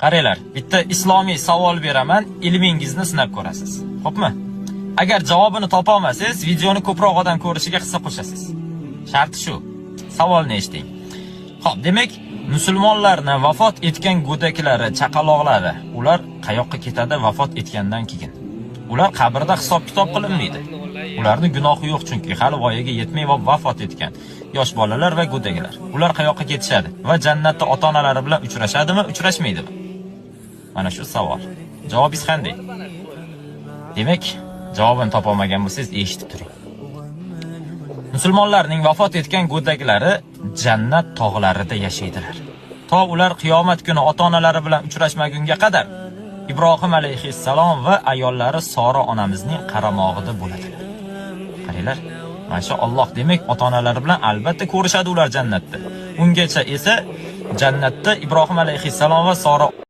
Qaranglar, bitta islomiy savol beraman, ilmingizni sinab ko'rasiz. Xo'pmi? Agar javobini topa olmasangiz, videoni ko'proq odam ko'rishiga hissa qo'shasiz. Sharti shu. Savolni eshiting. Xo'p, demak, musulmonlarni vafot etgan go'daklari, chaqaloqlari, ular qayoqqa ketadi vafot etgandan keyin? Ular qabrda hisob-kitob qilinmaydi. Ularning gunohi yo'q, chunki hali voyaga yetmay vafot etgan yosh bolalar va go'daklar. Ular qayoqqa ketishadi va jannatda ota-onalari bilan uchrashadimi, uchrashmaydimi? Mana shu savol. Javobingiz qanday? Demak, javobini topa olmagan bo'lsangiz, eshitib turing. Musulmonlarning vafot etgan go'daklari jannat tog'larida yashaydilar. To ular qiyomat kuni ota-onalari bilan uchrashmagunga qadar Ibrohim alayhissalom va ayollari Sora onamizning qaramog'ida bo'ladilar. Qaranglar, masha Alloh, demak ota-onalari bilan albatta ko'rishadi ular jannatda. Ungacha esa jannatda Ibrohim alayhissalom va Sora